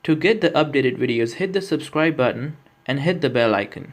To get the updated videos, hit the subscribe button and hit the bell icon.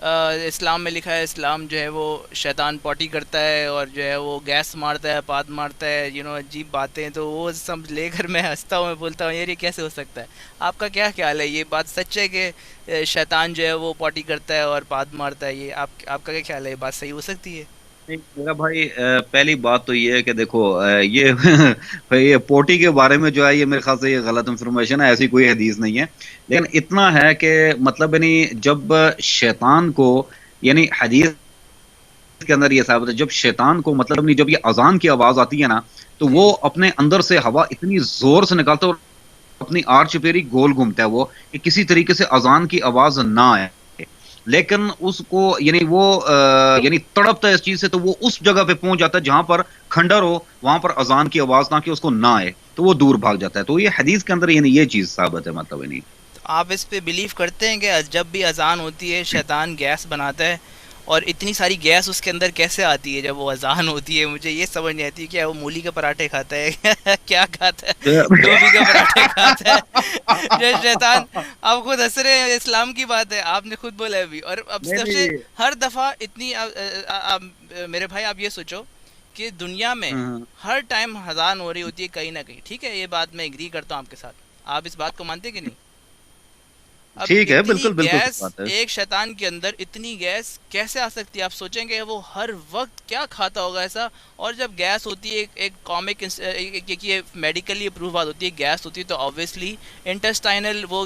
اسلام میں لکھا ہے اسلام جو ہے وہ شیطان پوٹی کرتا ہے اور جو ہے وہ گیس مارتا ہے، پاد مارتا ہے، عجیب باتیں، تو وہ سب لے کر میں ہنستا ہوں، میں بولتا ہوں یار یہ کیسے ہو سکتا ہے؟ آپ کا کیا خیال ہے، یہ بات سچ ہے کہ شیطان جو ہے وہ پوٹی کرتا ہے اور پاد مارتا ہے؟ یہ آپ کا کیا خیال ہے، یہ بات صحیح ہو سکتی ہے؟ نہیں، میرا بھائی پہلی بات تو یہ ہے کہ دیکھو یہ یہ پوٹی کے بارے میں جو ہے یہ میرے خیال سے یہ غلط انفارمیشن ہے، ایسی کوئی حدیث نہیں ہے، لیکن اتنا ہے کہ مطلب یعنی جب شیطان کو، یعنی حدیث کے اندر یہ ثابت ہے جب شیطان کو مطلب نہیں، جب یہ اذان کی آواز آتی ہے نا تو جی وہ اپنے اندر سے ہوا اتنی زور سے نکالتا ہے اور اپنی آرچ پیری گول گھومتا ہے وہ، کہ کسی طریقے سے اذان کی آواز نہ آئے، لیکن اس کو یعنی وہ یعنی تڑپتا ہے اس چیز سے، تو وہ اس جگہ پہ پہنچ جاتا ہے جہاں پر کھنڈر ہو، وہاں پر اذان کی آواز نہ کہ اس کو نہ آئے، تو وہ دور بھاگ جاتا ہے، تو یہ حدیث کے اندر یعنی یہ چیز ثابت ہے مطلب نہیں۔ تو آپ اس پہ بلیو کرتے ہیں کہ جب بھی اذان ہوتی ہے شیطان گیس بناتا ہے؟ اور اتنی ساری گیس اس کے اندر کیسے آتی ہے جب وہ اذان ہوتی ہے؟ مجھے یہ سمجھ نہیں آتی کیا وہ مولی کے پراٹھے کھاتا ہے کیا کھاتا ہے، گوبھی کے پراٹھے کھاتا ہے جو شیطان؟ آپ خود ہنس رہے ہیں، اسلام کی بات ہے، آپ نے خود بولا ابھی، اور اب نہیں سب سے نہیں ہر دفعہ اتنی میرے بھائی آپ یہ سوچو کہ دنیا میں ہاں، ہر ٹائم اذان ہو رہی ہوتی ہے کہیں نہ کہیں، ٹھیک ہے، یہ بات میں ایگری کرتا ہوں آپ کے ساتھ، آپ اس بات کو مانتے کہ نہیں؟ اب ٹھیک ہے، اتنی بالکل بالکل گیس صحیح بات ہے۔ ایک شیطان کے اندر، اتنی گیس کیسے آ سکتی ہے؟ آپ سوچیں گے وہ ہر وقت کیا کھاتا ہوگا ایسا؟ اور جب گیس ہوتی ہے، ایک کامک یہ میڈیکلی اپروو بات ہوتی ہے، گیس ہوتی ہے تو آبویسلی انٹسٹائنل وہ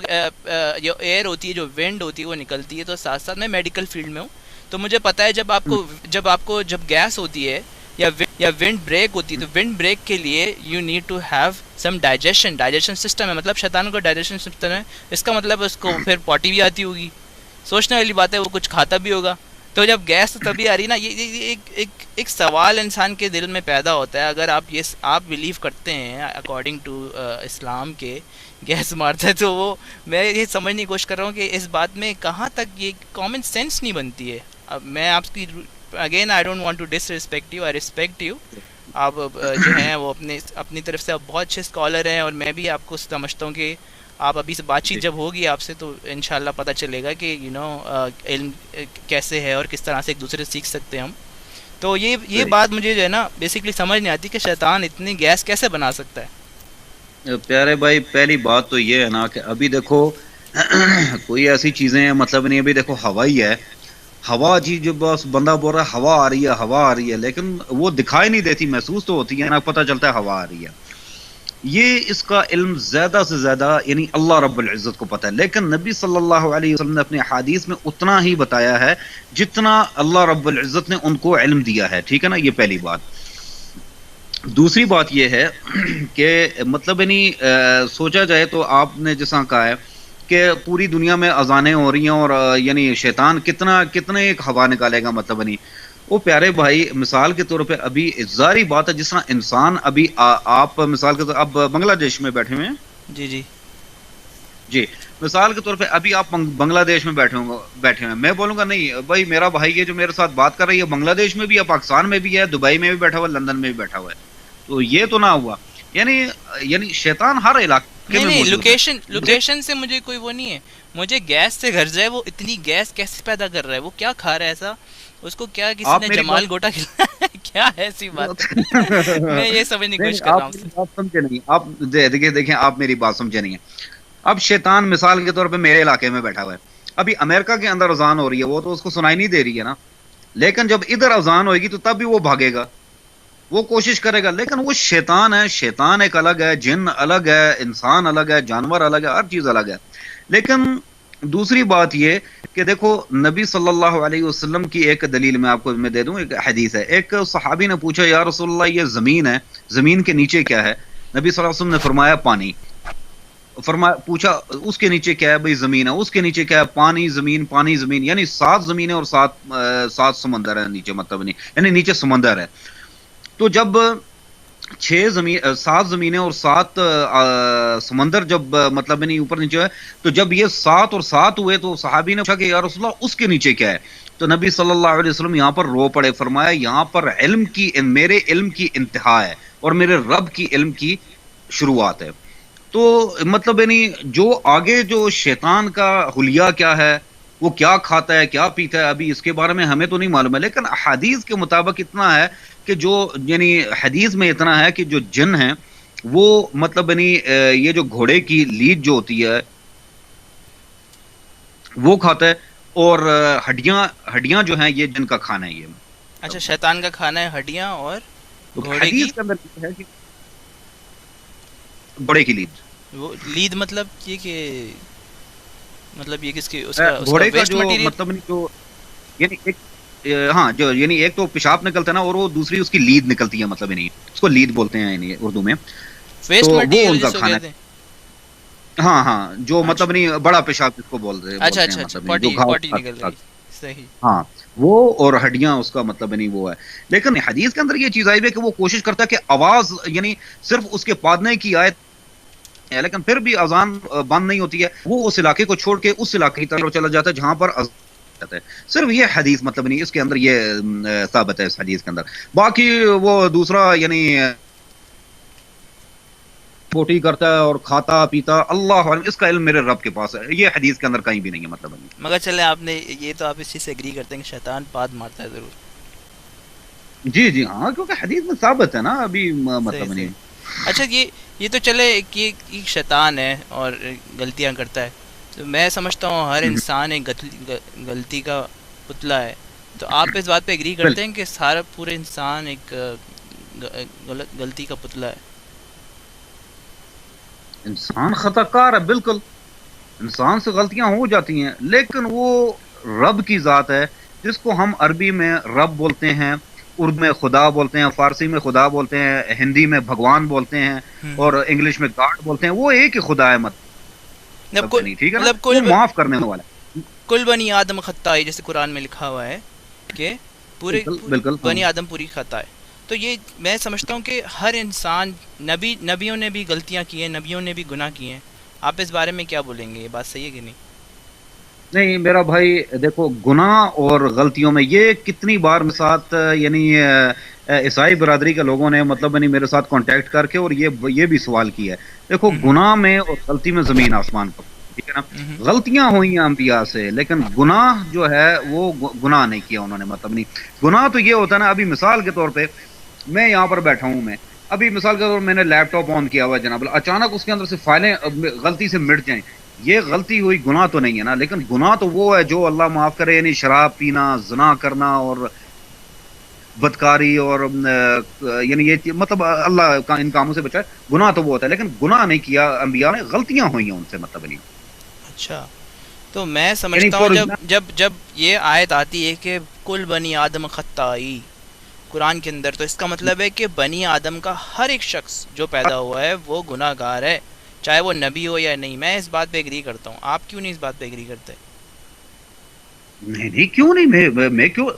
جو ایئر ہوتی ہے، جو ونڈ ہوتی ہے وہ نکلتی ہے، تو ساتھ ساتھ میں میڈیکل فیلڈ میں ہوں تو مجھے پتہ ہے جب گیس ہوتی ہے یا ونڈ بریک ہوتی ہے، تو ونڈ بریک کے لیے you need to have some digestion system ہے، مطلب شیطان کا ڈائجیشن سسٹم ہے، اس کا مطلب اس کو پھر پوٹی بھی آتی ہوگی، سوچنے والی بات ہے، وہ کچھ کھاتا بھی ہوگا، تو جب گیس تو تبھی آ رہی نا۔ یہ ایک سوال انسان کے دل میں پیدا ہوتا ہے، اگر آپ بلیو کرتے ہیں اکارڈنگ ٹو اسلام کے گیس مارتا ہے، تو وہ میں یہ سمجھنے کی کوشش کر رہا ہوں کہ اس بات میں کہاں تک یہ کامن سینس نہیں بنتی ہے۔ اب میں آپ کی again I don't want to disrespect you, I respect you, آپ جو ہیں وہ اپنی طرف سے آپ بہت اچھے اسکالر ہیں، اور میں بھی آپ کو سمجھتا ہوں کہ آپ ابھی سے بات چیت جب ہوگی آپ سے تو انشاءاللہ پتہ چلے گا کہ علم کیسے ہے اور کس طرح سے ایک دوسرے سے سیکھ سکتے ہیں ہم۔ تو یہ بات مجھے جو ہے نا بیسکلی سمجھ نہیں آتی کہ شیطان اتنی گیس کیسے بنا سکتا ہے۔ پیارے بھائی پہلی بات تو یہ ہے نا کہ ابھی دیکھو کوئی ایسی چیزیں ہیں مطلب نہیں، ابھی دیکھو ہوا ہی ہے، ہوا جی جو بس بندہ بول رہا ہے ہوا آ رہی ہے لیکن وہ دکھائی نہیں دیتی، محسوس تو ہوتی ہے نا، پتہ چلتا ہے ہوا آ رہی ہے، یہ اس کا علم زیادہ سے زیادہ یعنی اللہ رب العزت کو پتہ ہے، لیکن نبی صلی اللہ علیہ وسلم نے اپنے حدیث میں اتنا ہی بتایا ہے جتنا اللہ رب العزت نے ان کو علم دیا ہے، ٹھیک ہے نا، یہ پہلی بات۔ دوسری بات یہ ہے کہ مطلب یعنی سوچا جائے تو آپ نے جیسا کہا ہے کہ پوری دنیا میں اذانیں ہو رہی ہیں اور یعنی شیطان کتنے ایک ہوا نکالے گا مطلب یعنی، وہ پیارے بھائی مثال کے طور پہ ابھی ظاہری بات ہے جس طرح انسان ابھی آپ مثال کے طور اب بنگلہ دیش میں بیٹھے ہوئے ہیں جی جی جی، مثال کے طور پہ ابھی آپ بنگلہ دیش میں بیٹھے ہیں، میں بولوں گا نہیں بھائی میرا بھائی یہ جو میرے ساتھ بات کر رہی ہے بنگلہ دیش میں بھی ہے، پاکستان میں بھی ہے، دبئی میں بھی بیٹھا ہوا ہے، لندن میں بھی بیٹھا ہوا ہے، تو یہ تو نہ ہوا، یعنی شیطان ہر علاقے میں نہیں، موجود ہے۔ لوکیشن سے مجھے کوئی وہ نہیں ہے، مجھے گیس سے غرض ہے، وہ اتنی گیس کیسے پیدا کر رہا ہے، وہ کیا کھا رہا ہے ایسا، اس کو کیا کسی آپ نے میری جمال بات گوٹا کھلایا ہے؟ کیا ایسی بات ہے؟ میں یہ سمجھنے کی نہیں کوشش کر رہا آپ میری ہوں۔ بات سمجھے نہیں، آپ دیکھیں آپ میری بات سمجھے نہیں ہے۔ اب شیطان مثال کے طور پہ میرے علاقے میں بیٹھا ہوا ہے، ابھی امریکہ کے اندر اذان ہو رہی ہے، وہ تو اس کو سنائی نہیں دے رہی ہے نا، لیکن جب ادھر اذان ہوئے گی تو تب بھی وہ بھاگے گا، وہ کوشش کرے گا، لیکن وہ شیطان ہے، شیطان ایک الگ ہے، جن الگ ہے، انسان الگ ہے، جانور الگ ہے، ہر چیز الگ ہے۔ لیکن دوسری بات یہ کہ دیکھو نبی صلی اللہ علیہ وسلم کی ایک دلیل میں آپ کو میں دے دوں، ایک حدیث ہے، ایک صحابی نے پوچھا یا رسول اللہ یہ زمین ہے، زمین کے نیچے کیا ہے؟ نبی صلی اللہ علیہ وسلم نے فرمایا پانی، پوچھا اس کے نیچے کیا ہے؟ بھائی زمین ہے، اس کے نیچے کیا ہے؟ پانی زمین پانی زمین، یعنی 7 زمینیں اور 7 سمندر ہے نیچے، مطلب نہیں یعنی نیچے سمندر ہے، تو جب 7 زمینیں اور 7 سمندر جب مطلب نہیں اوپر نیچے ہے، تو جب یہ 7 اور 7 ہوئے تو صحابی نے پوچھا کہ یا رسول اللہ اس کے نیچے کیا ہے؟ تو نبی صلی اللہ علیہ وسلم یہاں پر رو پڑے، فرمایا یہاں پر میرے علم کی انتہا ہے اور میرے رب کی علم کی شروعات ہے۔ تو مطلب یعنی جو آگے جو شیطان کا حلیہ کیا ہے وہ کیا کھاتا ہے کیا پیتا ہے ابھی اس کے بارے میں ہمیں تو نہیں معلوم ہے، لیکن حدیث کے مطابق اتنا ہے کہ جو یعنی حدیث میں اتنا ہے کہ جو جن ہیں وہ مطلب یعنی یہ جو گھوڑے کی لیڈ جو ہوتی ہے وہ کھاتا ہے، اور ہڈیاں جو ہیں یہ جن کا کھانا ہے یہ. اچھا شیطان کا کھانا ہے ہڈیاں اور تو گھوڑے کی حدیث کے اندر یہ ہے کہ گھوڑے کی لیڈ، وہ لید مطلب یہ کہ مطلب یہ کس کی اس کا گھوڑے کا ویسٹ جو مٹیریل. مطلب جو یعنی ایک ہاں جو یعنی ایک تو پیشاب نکلتا ہے نا، اور وہ دوسری اس کی لید نکلتی ہے، مطلب یعنی اس کو لید بولتے ہیں یعنی اردو میں. ویسٹ تو وہ مٹیریل ان کا جس کو کھانا کہتے ہیں. ہاں جو مطلب نہیں بڑا پیشاب جس کو بولتے ہیں اچھا اچھا اچھا مطلب جو پوٹی نکل رہی. صحیح. ہاں وہ اور ہڈیاں اس کا مطلب نہیں وہ ہے. لیکن حدیث کے اندر یہ چیز آئی ہے کہ وہ کوشش کرتا ہے کہ آواز یعنی صرف اس کے پادنے کی آیت ہے، لیکن پھر بھی اذان بند نہیں ہوتی ہے، وہ اس علاقے کو چھوڑ کے اس علاقے کی طرف چلا جاتا ہے جہاں پر اذان ہے. صرف یہ حدیث مطلب نہیں اس کے اندر یہ ثابت ہے اس حدیث کے اندر. باقی وہ دوسرا یعنی بوٹی کرتا ہے اور کھاتا پیتا، اللہ علم، اس کا علم میرے رب کے پاس ہے، یہ حدیث کے اندر کہیں بھی نہیں ہے مطلب نہیں. مگر چلے آپ نے یہ تو آپ اس چیز سے ایگری کرتے ہیں کہ شیطان پاد مارتا ہے ضرور. جی ہاں کیونکہ حدیث میں ثابت ہے نا ابھی مطلب نہیں. اچھا یہ تو چلے کہ شیطان ہے اور غلطیاں کرتا ہے، تو میں سمجھتا ہوں ہر انسان ایک غلطی کا پتلا ہے. تو آپ اس بات پہ ایگری کرتے ہیں کہ سارا پورے انسان ایک غلطی کا پتلا ہے؟ انسان خطا کار ہے، بالکل انسان سے غلطیاں ہو جاتی ہیں، لیکن وہ رب کی ذات ہے جس کو ہم عربی میں رب بولتے ہیں، اردو میں خدا بولتے ہیں، فارسی میں خدا بولتے ہیں، ہندی میں بھگوان بولتے ہیں، اور انگلش میں گاڈ بولتے ہیں. وہ ایک ہی خدا ہے مطلب ٹھیک ہے نا، وہ معاف کرنے والا ہے. کل بنی آدم خطاء، جیسے قرآن میں لکھا ہوا ہے کہ پورے بنی آدم پوری خطا ہے. تو یہ میں سمجھتا ہوں کہ ہر انسان نبیوں نے بھی غلطیاں کی ہیں، نبیوں نے بھی گناہ کیے ہیں. آپ اس بارے میں کیا بولیں گے؟ یہ بات صحیح ہے کہ نہیں؟ نہیں میرا بھائی دیکھو، گناہ اور غلطیوں میں یہ کتنی بار میرے ساتھ یعنی عیسائی برادری کے لوگوں نے مطلب یعنی میرے ساتھ کانٹیکٹ کر کے اور یہ بھی سوال کیا ہے. دیکھو گناہ میں اور غلطی میں زمین آسمان پر، ٹھیک ہے نا. غلطیاں ہوئی ہیں انبیاء سے، لیکن گناہ جو ہے وہ گناہ نہیں کیا انہوں نے مطلب نہیں. گناہ تو یہ ہوتا ہے نا، ابھی مثال کے طور پہ میں یہاں پر بیٹھا ہوں، میں ابھی مثال کے طور پر میں نے لیپ ٹاپ آن کیا ہوا ہے جناب، اچانک اس کے اندر سے فائلیں غلطی سے مٹ جائیں، یہ غلطی ہوئی، گناہ تو نہیں ہے نا. لیکن گناہ تو وہ ہے جو اللہ معاف کرے، یعنی شراب پینا، زنا کرنا اور بدکاری، اور یعنی یہ مطلب اللہ ان کاموں سے بچائے. گناہ تو وہ ہوتا ہے، لیکن گناہ نہیں کیا انبیاء نے، غلطیاں ہوئی ہیں ان سے مطلب نہیں. اچھا تو میں سمجھتا ہوں جب یہ آیت آتی ہے کہ کل بنی آدم خطائی قرآن کے اندر، تو اس کا مطلب ہے کہ بنی آدم کا ہر ایک شخص جو پیدا ہوا ہے وہ گناہ گار ہے، چاہے وہ نبی ہو یا نہیں. میں اس بات پہ ایگری کرتا ہوں. آپ کیوں نہیں اس بات پہ ایگری کرتے؟ نہیں کیوں نہیں، میں کیوں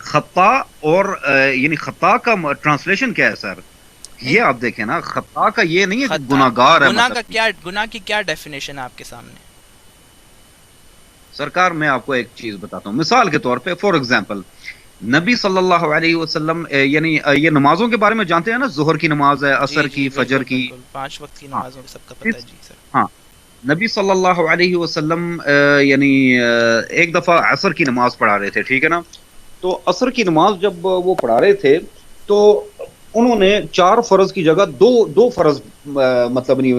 خطا اور یعنی خطا کا ٹرانسلیشن کیا ہے سر؟ یہ آپ دیکھیں نا، خطا کا یہ نہیں ہے کہ گناہ گار ہے. گناہ کی کیا ڈیفینیشن ہے آپ کے سامنے؟ سرکار میں آپ کو ایک چیز بتاتا ہوں، مثال کے طور پہ فار ایگزامپل نبی صلی اللہ علیہ وسلم یعنی یہ نمازوں کے بارے میں جانتے ہیں نا، ظہر کی نماز ہے، عصر کی، فجر کی، 5 وقت کی نمازوں سب کا پتہ ہے. جی سر. ہاں نبی صلی اللہ علیہ وسلم یعنی ایک دفعہ عصر کی نماز پڑھا رہے تھے، ٹھیک ہے نا. تو عصر کی نماز جب وہ پڑھا رہے تھے تو انہوں نے 4 فرض کی جگہ دو فرض مطلب نہیں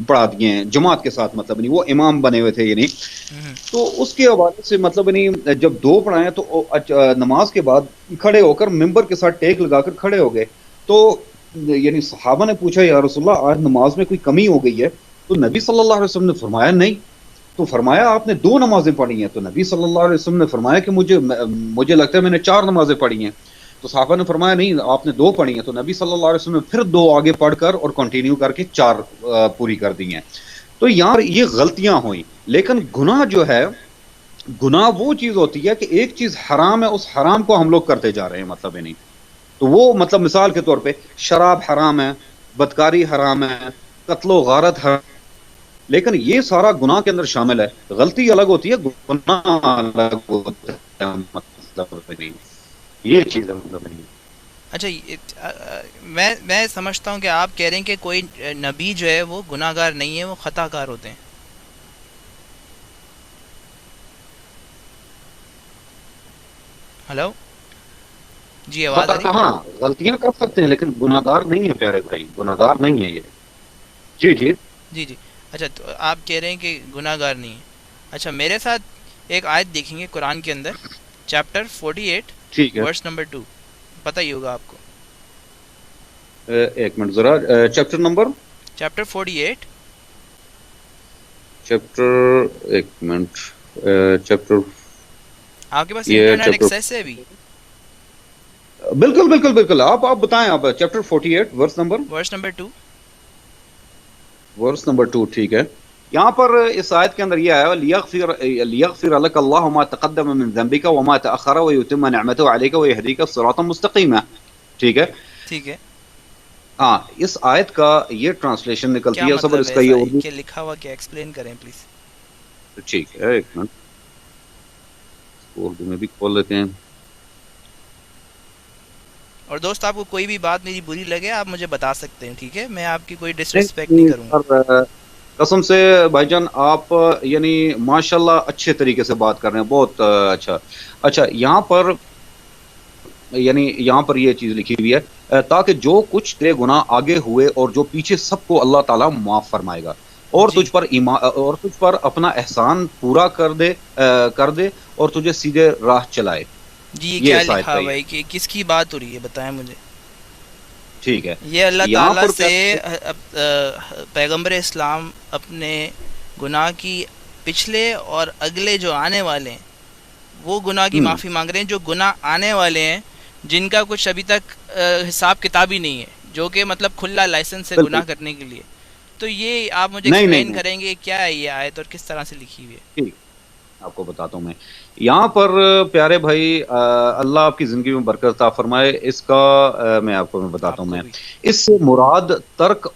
پڑھا دیے ہیں جماعت کے ساتھ، مطلب نہیں وہ امام بنے ہوئے تھے یعنی. تو اس کے حوالے سے مطلب نہیں جب 2 پڑھائے تو نماز کے بعد کھڑے ہو کر ممبر کے ساتھ ٹیک لگا کر کھڑے ہو گئے. تو یعنی صحابہ نے پوچھا یا رسول اللہ آج نماز میں کوئی کمی ہو گئی ہے؟ تو نبی صلی اللہ علیہ وسلم نے فرمایا نہیں. تو فرمایا آپ نے 2 نمازیں پڑھی ہیں؟ تو نبی صلی اللہ علیہ وسلم نے فرمایا کہ مجھے لگتا ہے میں نے 4 نمازیں پڑھی ہیں. تو صحابہ نے فرمایا نہیں آپ نے 2 پڑھی ہیں. تو نبی صلی اللہ علیہ وسلم نے پھر 2 آگے پڑھ کر اور کنٹینیو کر کے 4 پوری کر دی ہیں. تو یار یہ غلطیاں ہوئیں، لیکن گناہ جو ہے، گناہ وہ چیز ہوتی ہے کہ ایک چیز حرام ہے، اس حرام کو ہم لوگ کرتے جا رہے ہیں مطلب نہیں. تو وہ مطلب مثال کے طور پہ شراب حرام ہے، بدکاری حرام ہے، قتل و غارت حرام، لیکن یہ سارا گناہ کے اندر شامل ہے. غلطی الگ ہوتی ہے، گناہ الگ ہوتا ہے مطلب نہیں. یہ چیز ہے مطلب نہیں. اچھا میں سمجھتا ہوں کہ آپ کہہ رہے ہیں کہ کوئی نبی جو ہے وہ گناہ گار نہیں ہے، وہ خطا کار ہوتے ہیں. ہلو جی آواز آ رہی؟ ہاں غلطیاں کر سکتے ہیں لیکن گناہگار نہیں ہے پیارے بھائی، گناہگار نہیں ہے یہ. جی جی جی جی اچھا، تو آپ کہہ رہے ہیں کہ گناہ گار نہیں ہے. اچھا میرے ساتھ ایک آیت دیکھیں گے قرآن کے اندر، چیپٹر 48 ٹھیک ہے. ورس نمبر 2، پتہ ہی ہوگا آپ کو. ایک منٹ ذرا، چیپٹر نمبر، چیپٹر 48 چیپٹر، ایک منٹ، چیپٹر، آپ کے پاس یہ انٹرنیٹ چیپٹر، ایکسیس ہے ابھی؟ بالکل بالکل بالکل، آپ بتائیں. آپ chapter 48 verse number, verse number 2. Verse number 2. ٹھیک ہے. یہاں پر اس آیت کے اندر یہ ہے لیغفر لك الله ما تقدم من ذنبك وما تأخر ويتم نعمته عليك ويهديك صراطا مستقيما. ٹھیک ہے. ٹھیک ہے، ہاں، اس آیت کا یہ ٹرانسلیشن نکلتی کیا ہے صبر، مطلب اس ہے کا ایسا یہ اردو. کہ لکھا ہوا کیا، ایکسپلین کریں پلیز. ٹھیک ہے، ایک منٹ، اردو میں بھی کھول لیتے ہیں. اور دوست آپ کو کوئی بھی بات میری بری لگے آپ مجھے بتا سکتے ہیں، ٹھیک ہے، میں آپ کی کوئی ڈس ریسپیکٹ نہیں کروں گا. اور قسم سے بھائی جان آپ یعنی ماشاءاللہ اچھے طریقے سے بات کر رہے ہیں، بہت اچھا. اچھا، یہاں پر یہ چیز لکھی ہوئی ہے، تاکہ جو کچھ تیرے گناہ آگے ہوئے اور جو پیچھے سب کو اللہ تعالیٰ معاف فرمائے گا، اور جی تجھ پر اپنا احسان پورا کر دے اور تجھے سیدھے راہ چلائے. جی، یہ یہ کیا اس آیت لکھا کا ہوا یہ ہے کہ کس کی بات ہو رہی ہے، بتائیں مجھے. ٹھیک ہے. یہ اللہ یہاں تعالیٰ پر سے پیغمبر اسلام اپنے گناہ کی پچھلے اور اگلے جو آنے والے ہیں وہ گناہ کی معافی مانگ رہے ہیں، جو گناہ آنے والے ہیں جن کا کچھ ابھی تک حساب کتاب ہی نہیں ہے، جو کہ مطلب کھلا لائسنس ہے بالکل. گناہ کرنے کے لیے. تو یہ آپ مجھے نہیں نہیں ایکسپلین نہیں، کریں گے کیا ہے یہ آیت اور کس طرح سے لکھی ہوئی ہے. ٹھیک، آپ کو بتاتا ہوں میں. یہاں پر پیارے بھائی، اللہ آپ کی زندگی میں برکت عطا فرمائے. اس کا میں آپ کو بتاتا آپ ہوں کو میں. بھی. اس سے مراد ترک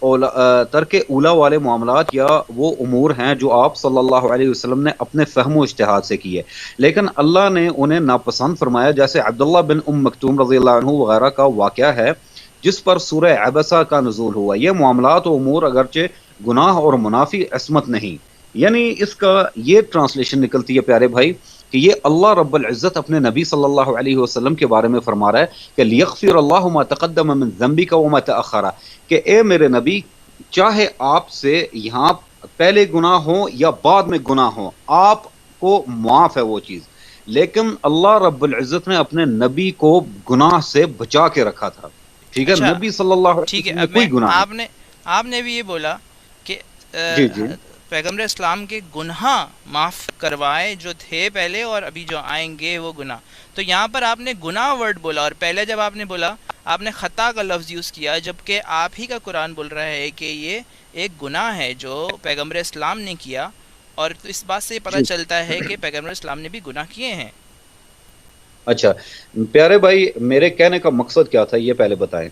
اولا والے معاملات یا وہ امور ہیں جو آپ صلی اللہ علیہ وسلم نے اپنے فہم و اجتہاد سے کیے، لیکن اللہ نے انہیں ناپسند فرمایا، جیسے عبداللہ بن مکتوم رضی اللہ عنہ وغیرہ کا واقعہ ہے جس پر سورہ عبسہ کا نزول ہوا. یہ معاملات و امور اگرچہ گناہ اور منافی عصمت نہیں. یعنی اس کا یہ ٹرانسلیشن نکلتی ہے پیارے بھائی کہ یہ اللہ رب العزت اپنے نبی صلی اللہ علیہ وسلم کے بارے میں فرما رہا ہے کہ لیغفر اللہ ما تقدم من ذنبک وما تأخر، کہ اے میرے نبی، چاہے آپ سے یہاں پہلے گناہ ہوں یا بعد میں گناہ ہوں، آپ کو معاف ہے وہ چیز. لیکن اللہ رب العزت نے اپنے نبی کو گناہ سے بچا کے رکھا تھا. ٹھیک ہے، اچھا نبی صلی اللہ علیہ ٹھیک ہے، وسلم میں اب میں کوئی گناہ آپ نے بھی یہ بولا کہ نہیں. جی جی پیغمبر اسلام کے گناہ معاف کروائے جو تھے پہلے اور ابھی جو آئیں گے وہ گناہ. تو یہاں پر آپ نے گناہ ورڈ بولا، اور پہلے جب آپ نے بولا آپ نے خطا کا لفظ یوز کیا، جبکہ آپ ہی کا قرآن بول رہا ہے کہ یہ ایک گناہ ہے جو پیغمبر اسلام نے کیا، اور اس بات سے پتہ جی. چلتا ہے کہ پیغمبر اسلام نے بھی گناہ کیے ہیں. اچھا پیارے بھائی، میرے کہنے کا مقصد کیا تھا یہ پہلے بتائیں.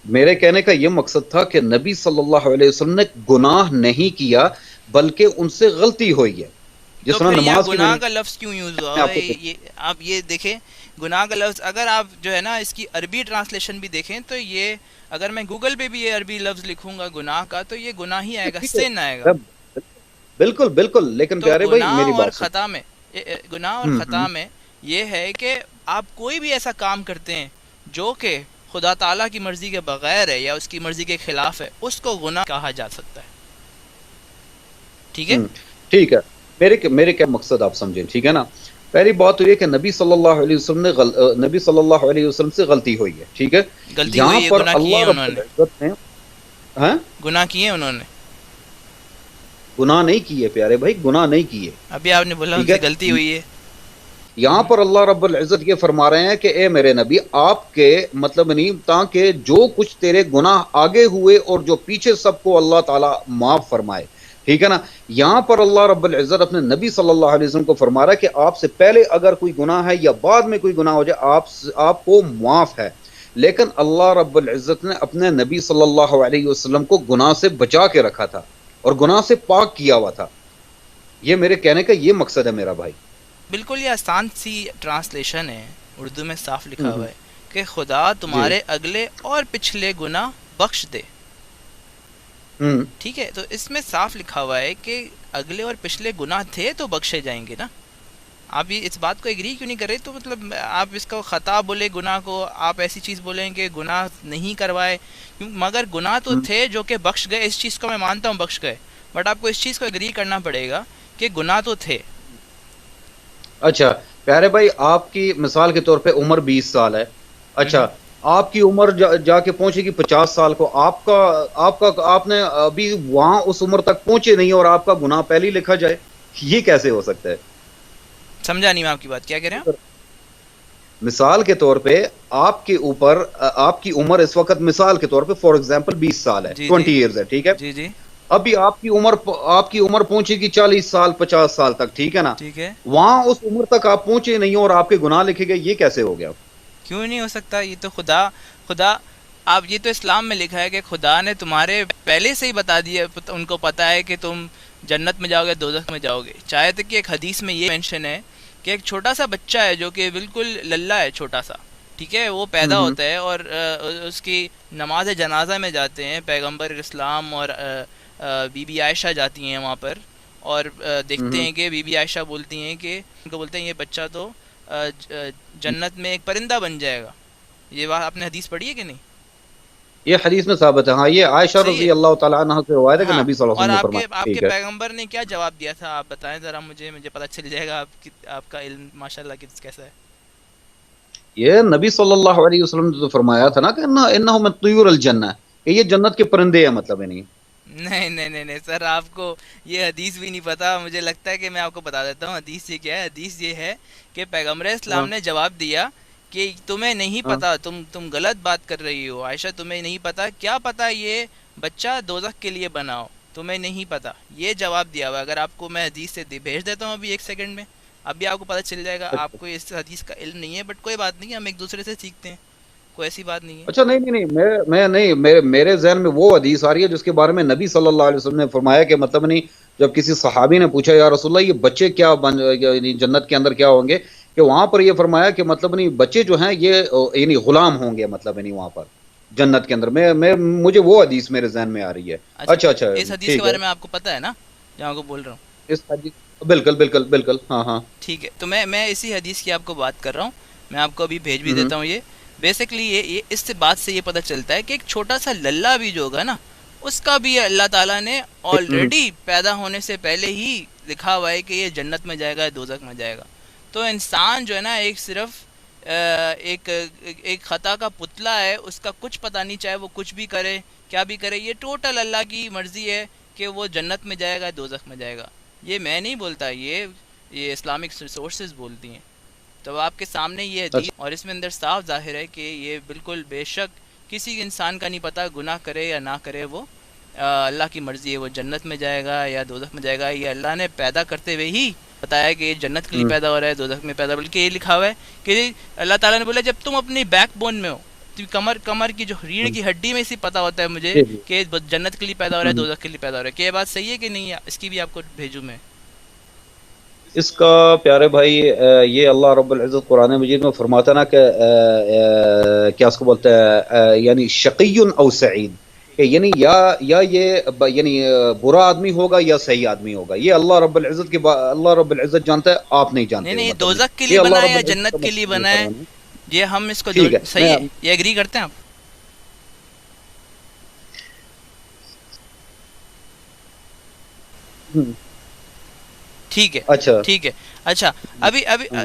میرے کہنے کا یہ مقصد تھا کہ نبی صلی اللہ علیہ وسلم نے گناہ نہیں کیا بلکہ ان سے غلطی ہوئی ہے. جس تو طرح پھر یہاں نماز کی گناہ میں کا لفظ کیوں یوز ہوا نے آپ ہے؟ کو آپ یہ دیکھیں گناہ کا لفظ، اگر آپ جو ہے نا اس کی عربی ٹرانسلیشن بھی دیکھیں تو یہ، اگر میں گوگل پہ بھی یہ عربی لفظ لکھوں گا گناہ کا تو یہ گناہ ہی آئے گا، ٹھیک سن آئے گا. ہے، بالکل بالکل، لیکن تو پیارے بھائی گناہ میری اور بات سن. خطا میں گناہ اور خطا میں یہ ہے کہ آپ کوئی بھی ایسا کام کرتے ہیں جو کہ خدا تعالیٰ کی مرضی کے بغیر ہے یا اس کی مرضی کے خلاف ہے، اس کو گناہ کہا جا سکتا ہے. ٹھیک ہے، ٹھیک ہے. میرے کیا مقصد آپ سمجھیں. ٹھیک ہے نا. پہلی بات تو یہ کہ نبی صلی اللہ علیہ وسلم نبی صلی اللہ علیہ وسلم سے غلطی ہوئی ہے. ٹھیک ہے. غلطی یہاں ہوئی ہے، پر گناہ کیے ہیں اللہ رب انہوں نے، العزت نے گناہ کیے ہیں انہوں نے. گناہ نہیں کیے پیارے بھائی، گناہ نہیں کیے. ابھی آپ نے بولا ان ٹھیک سے ہے. غلطی ہوئی ہے. یہاں پر اللہ رب العزت یہ فرما رہے ہیں کہ اے میرے نبی، آپ کے مطلب نہیں تاکہ جو کچھ تیرے گناہ آگے ہوئے اور جو پیچھے سب کو اللہ تعالیٰ معاف فرمائے. ٹھیک ہے نا. یہاں پر اللہ رب العزت اپنے نبی صلی اللہ علیہ وسلم کو فرما رہا ہے کہ آپ سے پہلے اگر کوئی گناہ ہے یا بعد میں کوئی گناہ ہو جائے آپ کو معاف ہے. لیکن اللہ رب العزت نے اپنے نبی صلی اللہ علیہ وسلم کو گناہ سے بچا کے رکھا تھا اور گناہ سے پاک کیا ہوا تھا. یہ میرے کہنے کا یہ مقصد ہے میرا بھائی. بالکل یہ آسان سی ٹرانسلیشن ہے، اردو میں صاف لکھا ہوا ہے کہ خدا تمہارے اگلے اور پچھلے گناہ بخش دے. ٹھیک ہے، تو اس میں صاف لکھا ہوا ہے کہ اگلے اور پچھلے گناہ تھے تو بخشے جائیں گے نا. آپ یہ اس بات کو ایگری کیوں نہیں کر رہے؟ تو مطلب آپ اس کو خطا بولے گناہ کو، آپ ایسی چیز بولیں کہ گناہ نہیں کروائے، مگر گناہ تو تھے جو کہ بخش گئے، اس چیز کو میں مانتا ہوں بخش گئے، بٹ آپ کو اس چیز کو ایگری کرنا پڑے گا کہ گناہ تو تھے. اچھا پیارے بھائی، آپ کی مثال کے طور پہ عمر 20 سال ہے، اچھا آپ کی عمر جا کے پہنچے گی 50 سال کو، آپ نے ابھی وہاں اس عمر تک پہنچے نہیں اور آپ کا گناہ پہلے ہی لکھا جائے، یہ کیسے ہو سکتا ہے؟ سمجھا نہیں میں آپ کی بات، کیا کہہ رہے ہیں آپ؟ مثال کے طور پہ آپ کے اوپر، آپ کی عمر اس وقت مثال کے طور پہ فار ایگزامپل 20 سال ہے، جی 20 جی ایئرز ہے، ٹھیک ہے؟ جی جی ابھی آپ کی عمر پہنچے گی 40 سال 50 سال تک، ٹھیک ہے نا؟ ٹھیک ہے. وہاں اس عمر تک آپ پہنچے نہیں اور آپ کے گناہ لکھے گئے، یہ کیسے ہو گیا؟ کیوں نہیں ہو سکتا؟ یہ تو خدا آپ، یہ تو اسلام میں لکھا ہے کہ خدا نے تمہارے پہلے سے ہی بتا دیا، ان کو پتا ہے کہ تم جنت میں جاؤ گے دوزخ میں جاؤ گے. چاہے تک کہ ایک حدیث میں یہ مینشن ہے کہ ایک چھوٹا سا بچہ ہے جو کہ بالکل للہ ہے، چھوٹا سا، ٹھیک ہے، وہ پیدا ہوتا ہے اور اس کی نماز جنازہ میں جاتے ہیں پیغمبر اسلام اور بی بی عائشہ جاتی ہیں وہاں پر، اور دیکھتے ہیں کہ بی بی عائشہ بولتی ہیں کہ ان کو بولتے ہیں یہ بچہ تو جنت میں ایک پرندہ بن جائے گا. یہ بات آپ نے حدیث پڑھی ہے کہ نہیں؟ یہ حدیث میں ثابت ہے، ہاں، یہ عائشہ صحیح رضی ہے. اللہ تعالیٰ عنہ سے روایت ہے کہ ہاں، نبی صلی اللہ علیہ اور وسلم نے آپ فرمایا، کے ٹھیک ہے؟ پیغمبر نے کیا جواب دیا تھا؟ آپ بتائیں ذرا مجھے پتہ چل جائے گا آپ کا علم ماشاءاللہ کیسا ہے. یہ نبی صلی اللہ علیہ وسلم نے تو فرمایا تھا نا کہ انہم من طیور الجنہ، کہ یہ جنت کے پرندے ہیں، مطلب ہے نہیں. نہیں نہیں نہیں نہیں سر، آپ کو یہ حدیث بھی نہیں پتا. مجھے لگتا ہے کہ میں آپ کو بتا دیتا ہوں حدیث یہ کیا ہے. حدیث یہ ہے کہ پیغمبر ہاں اسلام نے جواب دیا کہ تمہیں نہیں ہاں پتا، تم غلط بات کر رہی ہو عائشہ، تمہیں نہیں پتا. کیا پتا یہ بچہ دوزخ کے لیے بنا ہو، تمہیں نہیں پتا. یہ جواب دیا ہوا. اگر آپ کو میں حدیث سے بھیج دیتا ہوں ابھی 1 سیکنڈ میں، ابھی آپ کو پتہ چل جائے گا. آپ کو اس حدیث کا علم نہیں ہے، بٹ کوئی بات نہیں، ہم ایک دوسرے سے سیکھتے ہیں، کوئی ایسی بات نہیں ہے. اچھا، نہیں نہیں نہیں، میں نہیں، میرے ذہن میں وہ حدیث آ رہی ہے جس کے بارے میں نبی صلی اللہ علیہ وسلم نے فرمایا کہ مطلب نہیں، جب کسی صحابی نے پوچھا یا رسول اللہ یہ بچے کیا یعنی جنت کے اندر کیا ہوں گے، کہ وہاں پر یہ فرمایا کہ مطلب نہیں بچے جو ہیں یہ یعنی غلام ہوں گے، مطلب نہیں وہاں پر جنت کے اندر. مجھے وہ حدیث میرے ذہن میں آ رہی ہے. اچھا، اچھا اچھا، اس حدیث کے ٹھیک ہے. بارے میں آپ کو پتہ ہے نا جہاں کو بول رہا ہوں؟ اس حدیث، بالکل بالکل بالکل، ہاں ہاں. ٹھیک ہے، تو میں اسی حدیث کی آپ کو بات کر رہا ہوں. میں آپ کو ابھی بھیج بھی ہوں دیتا ہوں. یہ بیسکلی یہ اس سے بات سے یہ پتہ چلتا ہے کہ ایک چھوٹا سا للہ بھی جو ہوگا نا، اس کا بھی اللہ تعالیٰ نے ہوں آلریڈی پیدا ہونے سے پہلے ہی لکھا ہوا ہے کہ یہ جنت میں جائے گا، دوزخ میں جائے گا. تو انسان جو ہے نا ایک صرف ایک خطا کا پتلا ہے، اس کا کچھ پتہ نہیں، چاہے وہ کچھ بھی کرے کیا بھی کرے. یہ ٹوٹل اللہ کی مرضی ہے کہ وہ جنت میں جائے گا، دوزخ میں جائے گا. یہ میں نہیں بولتا، یہ اسلامک سورسز بولتی ہیں. تو آپ کے سامنے یہ حدیث، اچھا اور اس میں اندر صاف ظاہر ہے کہ یہ بالکل بے شک کسی انسان کا نہیں پتہ، گناہ کرے یا نہ کرے، وہ اللہ کی مرضی ہے، وہ جنت میں جائے گا یا دوزخ میں جائے گا. یہ اللہ نے پیدا کرتے ہوئے ہی بتایا کہ یہ جنت کے لیے پیدا ہو رہا ہے، دوزخ میں پیدا، بلکہ یہ لکھا ہوا ہے کہ اللہ تعالیٰ نے بولا جب تم اپنی بیک بون میں ہو، کمر کی جو ریڑھ کی ہڈی میں اسی پتہ ہوتا ہے مجھے جی جی. کہ جنت کے لیے پیدا ہو رہا ہے، ہوں. دوزخ کے لیے پیدا ہو رہا ہے. کہ یہ بات صحیح ہے کہ نہیں ہے؟ اس کی بھی آپ کو بھیجوں میں. اس کا پیارے بھائی یہ اللہ رب العزت قرآن مجید میں فرماتا نا کہ کیا اس کو بولتے ہیں یعنی شقی او سعید، کہ یعنی یا یہ یعنی برا آدمی ہوگا یا صحیح آدمی ہوگا. یہ اللہ رب العزت اللہ رب العزت جانتا ہے، آپ نہیں نہیں جانتے ہو. نہیں، مطلب دوزخ کے نہیں، لیے یہ اللہ بنا ہے رب یا العزت کا جنت کے لیے مقصد بنا ہے، فرمانا. یہ ہم اس کو ٹھیک ہے، صحیح ہے، یہ ایگری کرتے ہیں آپ؟ ٹھیک ہے اچھا ٹھیک ہے. اچھا، ابھی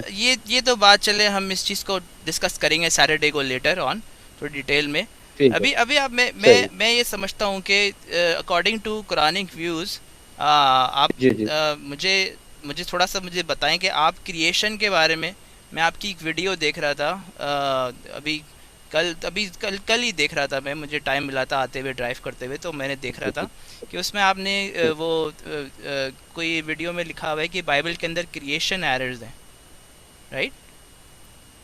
یہ تو بات چلے، ہم اس چیز کو ڈسکس کریں گے سیٹرڈے کو لیٹر آن تھوڑی ڈیٹیل میں. ٹھیک ہے، ابھی آپ صحیح. میں یہ سمجھتا ہوں کہ اکارڈنگ ٹو قرآنک ویوز، آپ جی جی مجھے تھوڑا سا مجھے بتائیں کہ آپ کریشن کے بارے میں آپ کی ایک ویڈیو دیکھ رہا تھا ابھی کل ہی دیکھ رہا تھا میں، مجھے ٹائم ملا تھا آتے ہوئے ڈرائیو کرتے ہوئے، تو میں نے دیکھ رہا تھا کہ اس میں آپ نے وہ کوئی ویڈیو میں لکھا ہوا ہے کہ بائبل کے اندر کریشن ایررز ہیں، رائٹ؟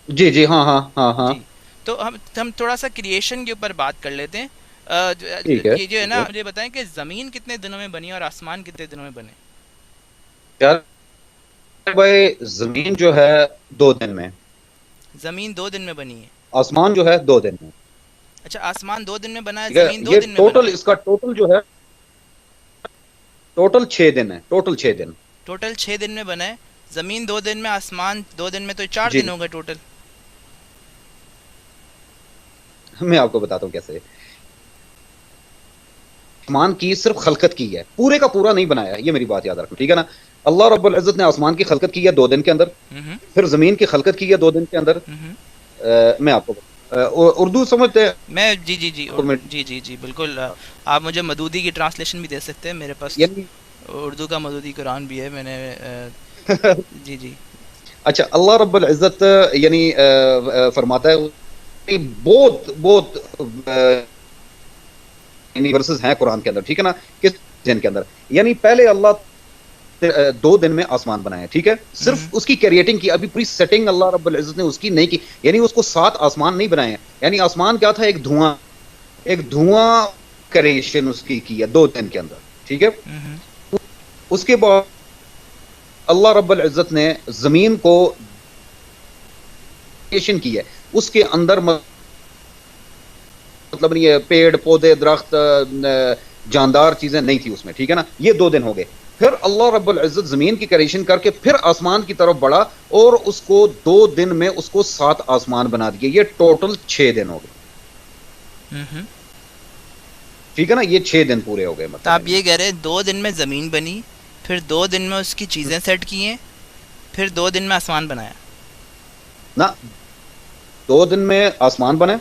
جی جی، ہاں ہاں ہاں ہاں. جی، تو ہم تھوڑا سا کریشن کے اوپر بات کر لیتے ہیں. ٹھیک ہے یہ جو ہے نا، مجھے بتائیں کہ زمین کتنے دنوں میں بنی اور آسمان کتنے دنوں میں بنے؟ بھائی زمین جو ہے 2 دن میں، زمین 2 دن میں بنی ہے. آسمان جو ہے 2 دن میں. اچھا، آسمان 2 دن میں بنا ہے، ٹھیک ہے، زمین 2 یہ دن میں بنا ٹوٹل ہے. اس کا ٹوٹل جو ہے ٹوٹل 6 دن ہے، ٹوٹل 6 دن. ٹوٹل 6 دن میں بنا ہے. زمین 2 دن میں، آسمان 2 دن میں، تو 4 جی دن ہو گئے ٹوٹل. میں آپ کو بتاتا ہوں کیسے. آسمان کی صرف خلقت کی ہے، پورے کا پورا نہیں بنایا، یہ میری بات یاد رکھنا، ٹھیک ہے نا. اللہ رب العزت نے آسمان کی خلقت کی ہے 2 دن کے اندر، پھر زمین کی خلقت کی ہے 2 دن کے اندر. میں آپ کو اردو سمجھتے ہیں میں جی جی جی جی جی جی بالکل. آپ مجھے مدودی کی ٹرانسلیشن بھی دے سکتے ہیں، میرے پاس یعنی اردو کا مدودی قرآن بھی ہے، میں نے جی جی. اچھا، اللہ رب العزت یعنی فرماتا ہے بہت بہت ورسز ہیں قرآن کے اندر، ٹھیک ہے نا. کس دن کے اندر؟ یعنی پہلے اللہ 2 دن میں آسمان بنایا، ٹھیک ہے. صرف اس کی کریٹنگ کی، ابھی پوری سیٹنگ اللہ رب العزت نے اس کی نہیں کی. یعنی اس کو 7 آسمان نہیں بنائے ہیں. یعنی آسمان کیا تھا؟ ایک دھواں کریشن اس کی ہے 2 دن کے اندر، ٹھیک ہے. اس کے بعد اللہ رب العزت نے زمین کو کریشن کی ہے، اس کے اندر مطلب نہیں ہے پیڑ پودے درخت جاندار چیزیں نہیں تھی اس میں، ٹھیک ہے نا. یہ 2 دن ہو گئے. پھر اللہ رب العزت زمین کی کریشن کر کے پھر آسمان کی طرف بڑھا اور اس کو 2 دن میں اس کو 7 آسمان بنا دیے. یہ ٹوٹل 6 دن ہو گئے، ٹھیک ہے نا. یہ 6 دن پورے ہو گئے. تو آپ یہ کہہ رہے ہیں 2 دن میں زمین بنی، پھر 2 دن میں اس کی چیزیں سیٹ کی ہیں، پھر 2 دن میں آسمان بنایا نا. 2 دن میں آسمان بنے،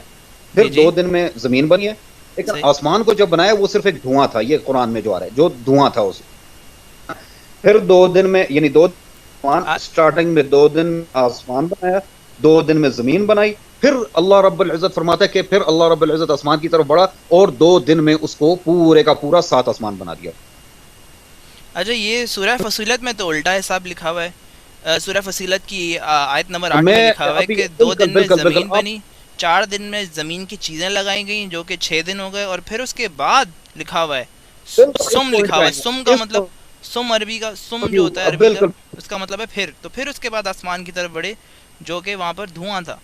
پھر 2 دن میں زمین بنی ہے. لیکن آسمان کو جب بنایا وہ صرف ایک دھواں تھا، یہ قرآن میں جو آ رہا ہے جو دھواں تھا اس. پھر 2 دن میں یعنی 2 اسٹارٹنگ میں 2 دن آسمان بنایا، 2 دن میں زمین بنائی. پھر اللہ رب العزت فرماتا ہے کہ پھر اللہ رب العزت آسمان کی طرف بڑھا اور 2 دن میں اس کو پورے کا پورا 7 آسمان بنا دیا. اچھا، یہ سورہ فصیلت میں تو الٹا حساب لکھا ہوا ہے. سورہ فصیلت کی آیت نمبر 8 میں لکھا ہوا ہے کہ 2 دن میں زمین بنی، 4 دن میں زمین کی چیزیں لگائی گئیں جو کہ 6 دن ہو گئے، اور پھر اس کے بعد لکھا ہوا ہے سم، لکھا ہوا ہے سم کا مطلب سم عربی کا سم جو ہوتا ہے عربی کا، اس کا مطلب ہے پھر. تو پھر اس کے بعد آسمان کی طرف بڑھے جو کہ وہاں پر دھواں تھا.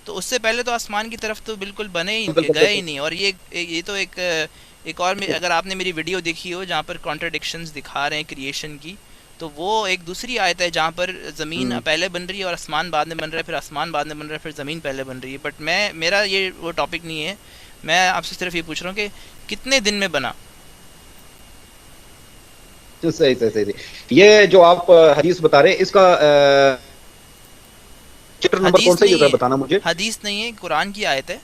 تو اس سے پہلے تو آسمان کی طرف تو بالکل بنے ہی گئے ہی نہیں. اور یہ تو ایک اور اگر آپ نے میری ویڈیو دیکھی ہو جہاں پر کانٹرڈکشنز دکھا رہے ہیں کریشن کی، تو وہ ایک دوسری آیت ہے جہاں پر زمین پہلے بن رہی ہے اور آسمان بعد میں بن رہا ہے، پھر آسمان بعد میں بن رہا ہے، پھر زمین پہلے بن رہی ہے. بٹ میرا یہ وہ ٹاپک نہیں ہے. میں آپ سے صرف یہ پوچھ رہا ہوں کہ کتنے دن میں بنا. صحیح. یہ جو آپ حدیث بتا رہے ہیں اس کا چیپٹر نمبر کون سا ہے یہ بتانا مجھے. حدیث نہیں ہے، قرآن کی آیت ہے،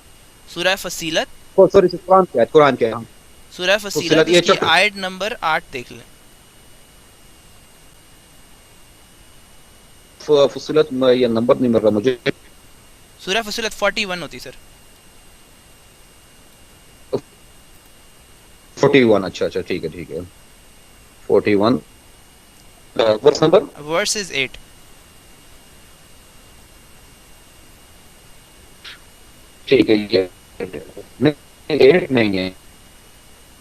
سورہ فصیلت. سوری، قرآن کی ہے. سورہ فصیلت اس کی آیت نمبر 8 دیکھ لیں. فصیلت یہ نمبر نہیں مل رہا مجھے. سورہ فصیلت 41 ہوتی سر. 41. اچھا ٹھیک ہے. 41 ورس نمبر ورسز 8. ٹھیک ہے. یہ 8 نہیں ہے،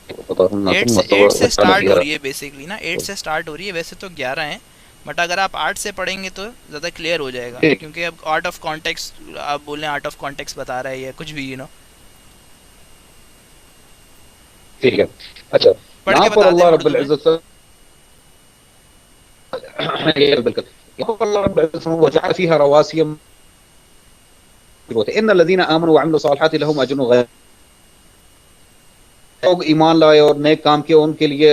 8 سے سٹارٹ ہو رہی ہے بیسیکلی نا. 8 سے سٹارٹ ہو رہی ہے، ویسے تو 11 ہیں، بٹ اگر آپ 8 سے پڑھیں گے تو زیادہ کلیئر ہو جائے گا. کیونکہ اب آؤٹ آف کانٹیکسٹ آپ بولیں، آؤٹ آف کانٹیکسٹ بتا رہا ہے یا کچھ بھی ٹھیک ہے. اچھا، یہاں پر اللہ رب العزت بالکل یہاں پر اللہ رب العزت وجعل فيها رواسي ان الذين امنوا وعملوا الصالحات لهم اجر غیر. لوگ ایمان لائے اور نیک کام کیے ان کے لیے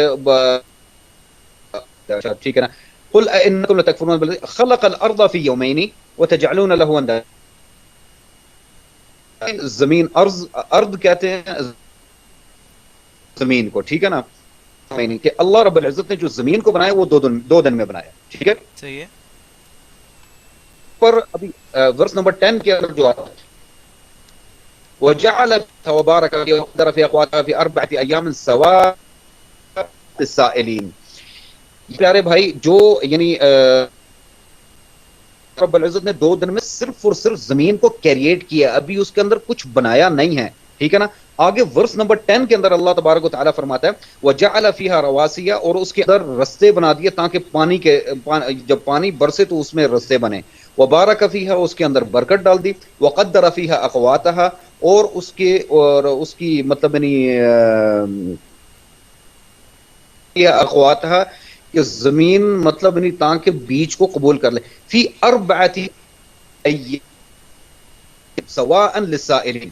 ٹھیک ہے نا. قل انکم لتکفرون بالذی خلق الارض في يومين وتجعلون له اندادا. زمین ارض کہتے ہیں زمین کو، ٹھیک ہے نا. کہ اللہ رب العزت نے جو زمین کو بنایا وہ 2 دن میں بنایا، ٹھیک ہے. صحیح ہے. پر ابھی ورس نمبر 10 کے اندر جو آتا ہے وجعل وبارك فيها وقدر في اقواتها في 4 ايام سواء للسائلين. پیارے بھائی، جو یعنی رب العزت نے 2 دن میں صرف اور صرف زمین کو کریٹ کیا، ابھی اس کے اندر کچھ بنایا نہیں ہے، ٹھیک ہے نا. آگے ورس نمبر 10 کے اندر اللہ تبارک و تعالی فرماتا ہے وجعل فيها رواسي، اور اس کے اندر رستے بنا دیے تاکہ جب پانی برسے تو اس میں رستے بنے. وبارک فیہا، اس کے اندر برکت ڈال دی. وقدر فیہا اقواتہا، اور اس کی مطلب یعنی اقواتہا کہ زمین مطلب نہیں تاکہ بیج کو قبول کر لے. فی اربعۃ ایام سواء للسائلین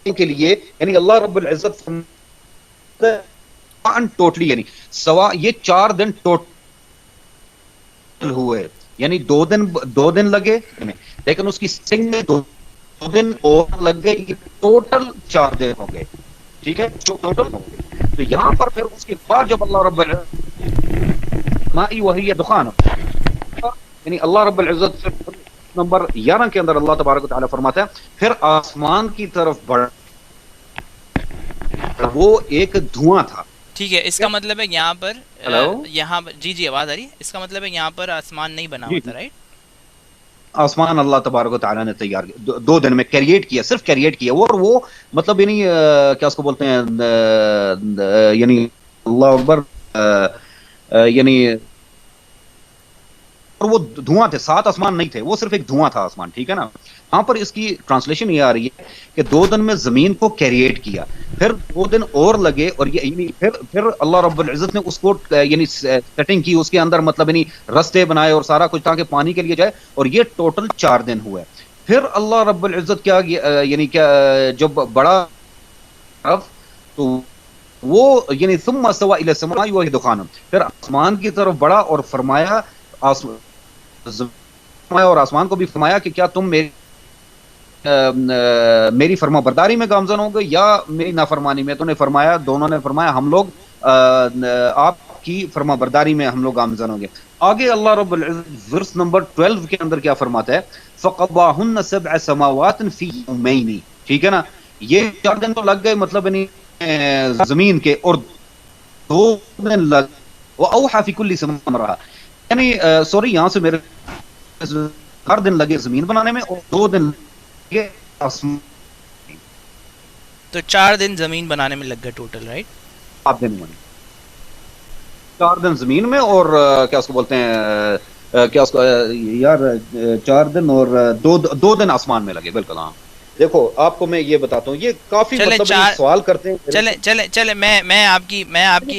کے لیے، یعنی اللہ رب العزت ٹوٹلی یعنی سوا یہ 4 دن ٹوٹل ہوئے، یعنی 2 دن لگے لیکن اس کی سنگ میں 2 دن اور لگ گئے، یہ ٹوٹل 4 دن ہو گئے. ٹھیک ہے ٹوٹل ہو گئے. تو یہاں پر پھر اس کے بعد جب اللہ رب العزت مائی وہی دخان، یعنی اللہ رب العزت نمبر 11 کے اندر اللہ تبارک و تعالیٰ فرماتا ہے پھر آسمان کی طرف بڑھ، وہ ایک دھواں تھا. ٹھیک ہے، اس کا مطلب ہے یہاں پر ہلو یہاں پر جی آواز آ رہی ہے. اس کا مطلب ہے یہاں پر آسمان نہیں بنا ہوا تھا، رائٹ؟ آسمان اللہ تبارک و تعالیٰ نے تیار 2 دن میں کریٹ کیا، صرف کریٹ کیا وہ، اور وہ مطلب یعنی کیا اس کو بولتے ہیں یعنی اللہ اکبر یعنی اور وہ دھواں تھے، 7 آسمان نہیں تھے، وہ صرف ایک دھواں تھا آسمان. ٹھیک ہے نا. ہاں پر اس کی ٹرانسلیشن یہ آ رہی ہے کہ 2 دن میں زمین کو کریٹ کیا، پھر 2 دن اور لگے، اور یہ یعنی پھر اللہ رب العزت نے اس کو یعنی سیٹنگ کی، اس کے اندر مطلب یعنی رستے بنائے اور سارا کچھ تاکہ پانی کے لیے جائے، اور یہ ٹوٹل 4 دن ہوئے. پھر اللہ رب العزت کیا یعنی کیا جب بڑا تو وہ یعنی ثم استوى الى السماء وهي دخان، پھر آسمان کی طرف بڑھا اور فرمایا اور آسمان کو بھی فرمایا کہ کیا تم میری فرما برداری میں گامزن ہو گئے یا میری نافرمانی میں؟ تو نے فرمایا، دونوں نے فرمایا ہم لوگ آپ کی فرما برداری میں ہم لوگ گامزن ہوں گے. آگے اللہ رب العزت ورس نمبر 12 کے اندر کیا فرماتا ہے؟ فَقَضَاهُنَّ 7 سَمَاوَاتٍ فِي يَوْمَيْنِ. ٹھیک ہے نا. یہ 4 دن تو لگ گئے مطلب یعنی زمین کے، اور 2 دن لگ وَأَوْحَى فِي كُلِّ سَمَاءٍ أَمْرَهَا، یعنی سوری یہاں سے میرے 4 دن لگے زمین بنانے میں اور 2 دن لگے آسمان. تو 4 دن زمین بنانے میں لگ گئے ٹوٹل، رائٹ؟ 7 دن میں 4 دن زمین میں، اور کیا اس کو بولتے ہیں کیا اس کو یار 4 دن اور 2 دن آسمان میں لگے. بالکل. ہاں دیکھو آپ کو میں یہ بتاتا ہوں، یہ کافی مطلب سوال کرتے ہیں. چلے میں آپ کی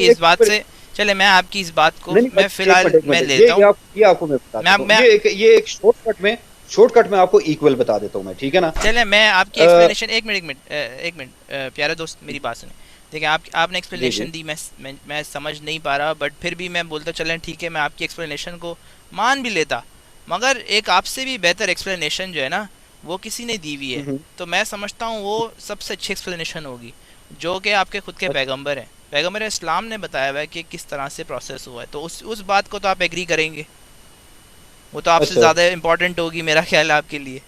اس بات سے میں آپ کی اس بات کو میں فی الحال میں لیتا ہوں. یہ آپ کو میں بتاتا ہوں، یہ ایک شارٹ کٹ میں آپ کو ایکول بتا دیتا ہوں میں. ٹھیک ہے نا. چلے میں آپ کی ایکسپلینیشن ایک منٹ پیارے دوست میری بات سنیں. دیکھیں آپ نے ایکسپلینیشن دی، میں سمجھ نہیں پا رہا، بٹ پھر بھی میں بولتا چلیں ٹھیک ہے، میں آپ کی ایکسپلینیشن کو مان بھی لیتا، مگر ایک آپ سے بھی بہتر ایکسپلینیشن جو ہے نا وہ کسی نے دی ہوئی ہے. تو میں سمجھتا ہوں وہ سب سے اچھی ایکسپلینیشن ہوگی، جو کہ آپ کے خود کے پیغمبر ہیں. پیغمبر اسلام نے بتایا ہوا ہے کہ کس طرح سے پروسیس ہوا ہے. تو اس بات کو تو آپ ایگری کریں گے، وہ تو آپ سے زیادہ امپورٹنٹ ہوگی میرا خیال ہے آپ کے لیے.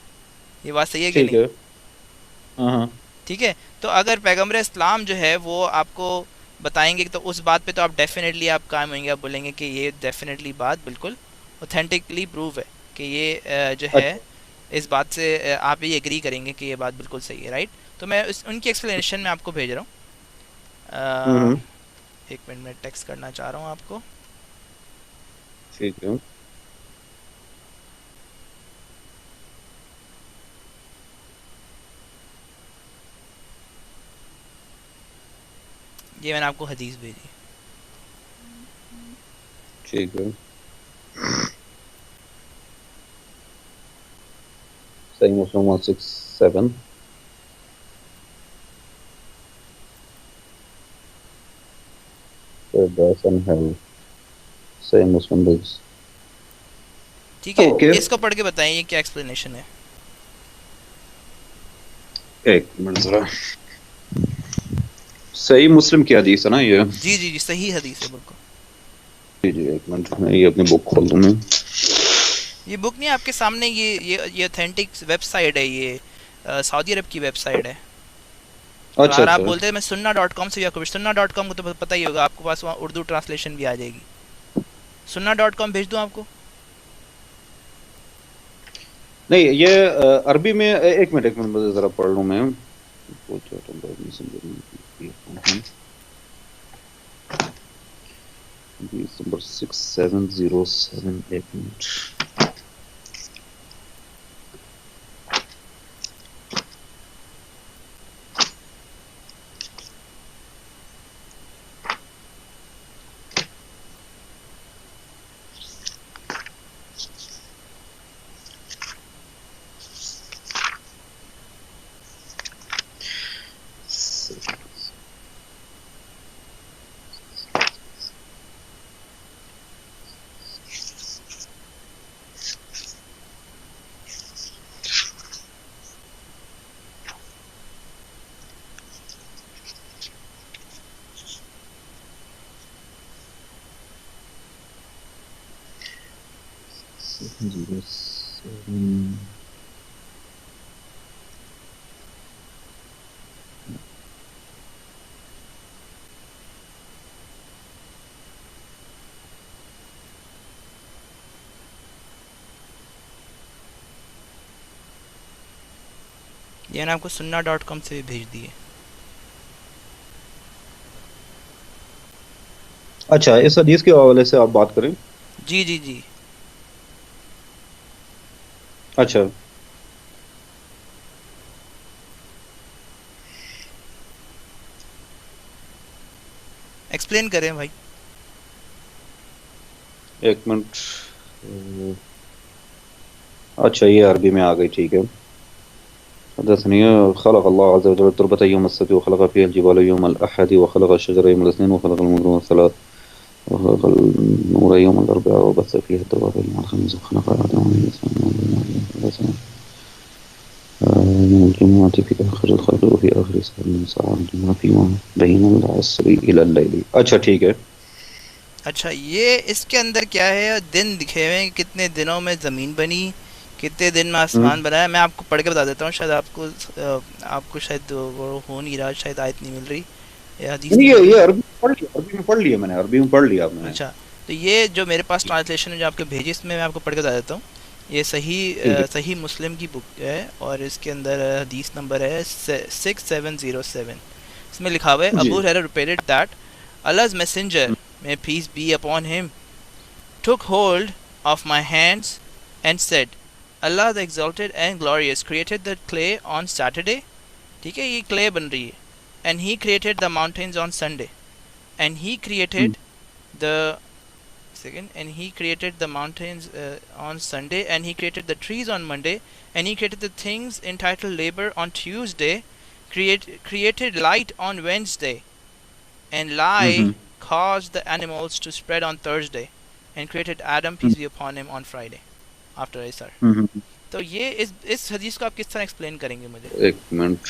یہ بات صحیح ہے کہ نہیں؟ ٹھیک ہے. تو اگر پیغمبر اسلام جو ہے وہ آپ کو بتائیں گے تو اس بات پہ تو آپ ڈیفینیٹلی آپ قائم ہوئیں گے، آپ بولیں گے کہ یہ ڈیفینیٹلی بات بالکل اوتھینٹکلی پروو ہے کہ یہ جو ہے اس بات سے آپ یہ ایگری کریں گے کہ یہ بات بالکل صحیح ہے، رائٹ؟ تو میں ان کی ایکسپلینیشن میں آپ کو بھیج رہا ہوں. 1 منٹ میں ٹیکسٹ کرنا چاہ رہا ہوں آپ کو. ٹھیک ہے. یہ میں نے آپ کو حدیث بھیجی. ٹھیک ہے. صحیح مسلم 167 صحیح مسلم. ٹھیک ہے. اس کو پڑھ کے بتائیں یہ کیا ایکسپلینیشن ہے. ایک منٹ ذرا. صحیح مسلم کی حدیث ہے نا یہ؟ جی صحیح حدیث ہے بالکل. جی ایک منٹ میں یہ اپنی بک کھول دوں. میں یہ بک نہیں آپ کے سامنے، یہ اوتھینٹک ویب سائٹ ہے، یہ سعودی عرب کی ویب سائٹ ہے. اگر آپ بولتے ہیں میں sunna.com سے یا sunna.com کو تو پتہ ہی ہوگا آپ کے پاس، وہاں اردو ٹرانسلیشن بھی آ جائے گی. sunna.com بھیج دوں آپ کو؟ نہیں یہ عربی میں. ایک منٹ ذرا پڑھ لوں میں. نمبر 6707. ایک منٹ. یہ میں نے آپ کو sunna.com سے بھی بھیج دیے. اچھا اس حدیث کے حوالے سے آپ بات کریں. جی جی جی. اچھا ایکسپلین کریں بھائی. ایک منٹ. اچھا یہ عربی میں آ گئی, ٹھیک ہے. حدثني خلق الله عز وجل التربة يوم السبت وخلق فيها الجبال يوم الأحد وخلق الشجر يوم الاثنين وخلق المغرب والثلاث وخلق النور يوم الأربعاء وبث فيها الدواب يوم الخميس وخلق آدم يوم الجمعة في آخر الخلق وفي آخر ساعة الجمعة فيما بين العصر إلى الليل. اچھا ٹھیک ہے. اچھا یہ اس کے اندر کیا ہے, دن دکھے ہوئے ہیں, کتنے دنوں میں زمین بنی, کتنے دن میں آسمان بنایا. میں آپ کو پڑھ کے بتا دیتا ہوں, شاید آپ کو شاید وہ ہو نہیں رہا, شاید آیت نہیں مل رہی, حدیث نہیں مل رہی. یہ عربی میں پڑھ لیا میں نے, عربی میں پڑھ لیا آپ نے. اچھا تو یہ جو میرے پاس ٹرانسلیشن ہے جو آپ کو بھیجی, اس میں آپ کو پڑھ کے بتا دیتا ہوں. یہ صحیح مسلم کی بک ہے اور اس کے اندر حدیث نمبر ہے 6707. اس میں لکھا ہوا ہے ابو ہریرہ reported that Allah's messenger, may peace be upon him, took hold of my hands and said, Allah the exalted and glorious created the clay on Saturday. ٹھیک ہے, یہ clay بن رہی ہے. And he created the mountains on Sunday. And he created the mountains on Sunday, and he created the trees on Monday, and he created the things entitled labor on Tuesday, created light on Wednesday, and caused the animals to spread on Thursday, and created Adam, peace be upon him, on Friday after Isar. تو یہ اس حدیث کو آپ کس طرح explain کریں گے مجھے؟ ایک منٹ.